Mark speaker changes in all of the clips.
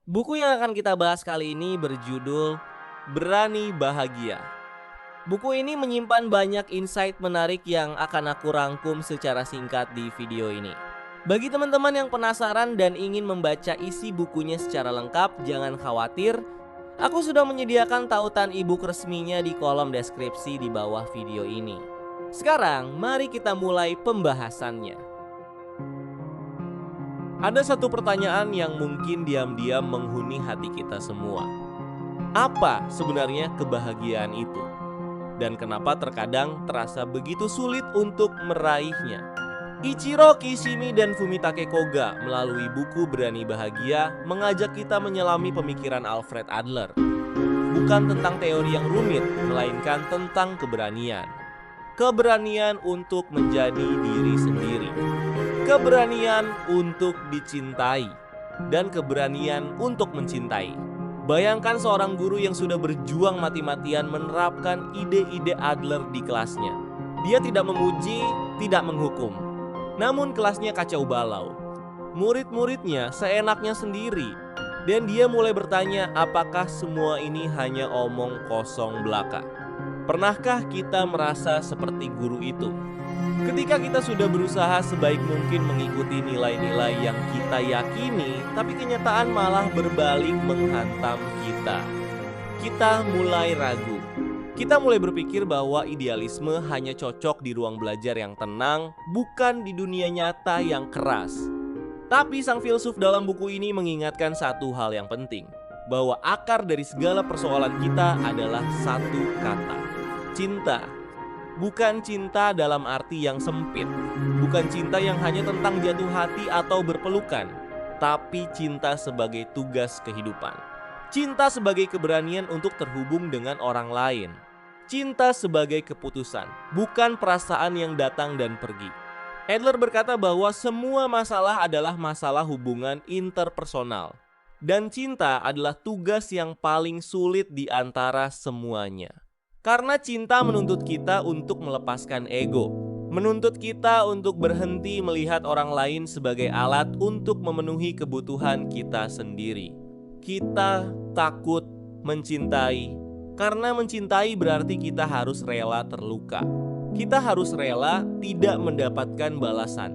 Speaker 1: Buku yang akan kita bahas kali ini berjudul Berani Bahagia. Buku ini menyimpan banyak insight menarik yang akan aku rangkum secara singkat di video ini. Bagi teman-teman yang penasaran dan ingin membaca isi bukunya secara lengkap, jangan khawatir. Aku sudah menyediakan tautan e-book resminya di kolom deskripsi di bawah video ini. Sekarang, mari kita mulai pembahasannya. Ada satu pertanyaan yang mungkin diam-diam menghuni hati kita semua. Apa sebenarnya kebahagiaan itu? Dan kenapa terkadang terasa begitu sulit untuk meraihnya? Ichiro Kishimi dan Fumitake Koga melalui buku Berani Bahagia mengajak kita menyelami pemikiran Alfred Adler. Bukan tentang teori yang rumit, melainkan tentang keberanian. Keberanian untuk menjadi diri sendiri. Keberanian untuk dicintai. Dan keberanian untuk mencintai. Bayangkan seorang guru yang sudah berjuang mati-matian menerapkan ide-ide Adler di kelasnya. Dia tidak memuji, tidak menghukum. Namun kelasnya kacau balau. Murid-muridnya seenaknya sendiri. Dan dia mulai bertanya, apakah semua ini hanya omong kosong belaka? Pernahkah kita merasa seperti guru itu? Ketika kita sudah berusaha sebaik mungkin mengikuti nilai-nilai yang kita yakini, tapi kenyataan malah berbalik menghantam kita. Kita mulai ragu. Kita mulai berpikir bahwa idealisme hanya cocok di ruang belajar yang tenang, bukan di dunia nyata yang keras. Tapi sang filsuf dalam buku ini mengingatkan satu hal yang penting, bahwa akar dari segala persoalan kita adalah satu kata, cinta. Bukan cinta dalam arti yang sempit, bukan cinta yang hanya tentang jatuh hati atau berpelukan, tapi cinta sebagai tugas kehidupan. Cinta sebagai keberanian untuk terhubung dengan orang lain. Cinta sebagai keputusan, bukan perasaan yang datang dan pergi. Adler berkata bahwa semua masalah adalah masalah hubungan interpersonal. Dan cinta adalah tugas yang paling sulit di antara semuanya. Karena cinta menuntut kita untuk melepaskan ego. Menuntut kita untuk berhenti melihat orang lain sebagai alat untuk memenuhi kebutuhan kita sendiri. Kita takut mencintai. Karena mencintai berarti kita harus rela terluka. Kita harus rela tidak mendapatkan balasan.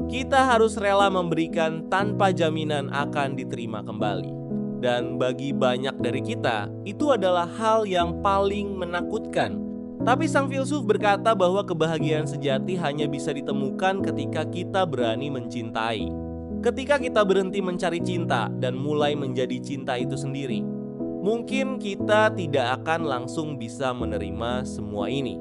Speaker 1: Kita harus rela memberikan tanpa jaminan akan diterima kembali. Dan bagi banyak dari kita, itu adalah hal yang paling menakutkan. Tapi sang filsuf berkata bahwa kebahagiaan sejati hanya bisa ditemukan ketika kita berani mencintai. Ketika kita berhenti mencari cinta dan mulai menjadi cinta itu sendiri. Mungkin kita tidak akan langsung bisa menerima semua ini.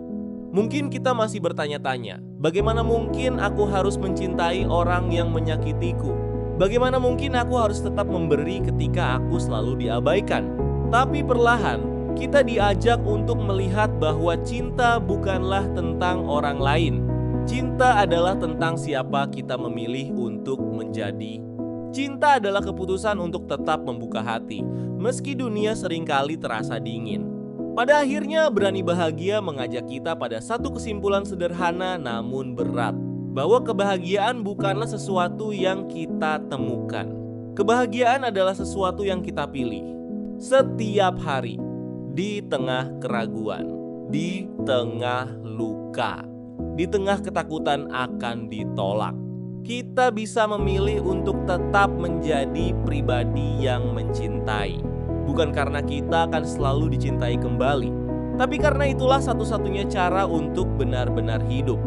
Speaker 1: Mungkin kita masih bertanya-tanya, bagaimana mungkin aku harus mencintai orang yang menyakitiku? Bagaimana mungkin aku harus tetap memberi ketika aku selalu diabaikan? Tapi perlahan, kita diajak untuk melihat bahwa cinta bukanlah tentang orang lain. Cinta adalah tentang siapa kita memilih untuk menjadi. Cinta adalah keputusan untuk tetap membuka hati, meski dunia seringkali terasa dingin. Pada akhirnya, Berani Bahagia mengajak kita pada satu kesimpulan sederhana namun berat. Bahwa kebahagiaan bukanlah sesuatu yang kita temukan. Kebahagiaan adalah sesuatu yang kita pilih. Setiap hari, di tengah keraguan, di tengah luka, di tengah ketakutan akan ditolak. Kita bisa memilih untuk tetap menjadi pribadi yang mencintai. Bukan karena kita akan selalu dicintai kembali, tapi karena itulah satu-satunya cara untuk benar-benar hidup.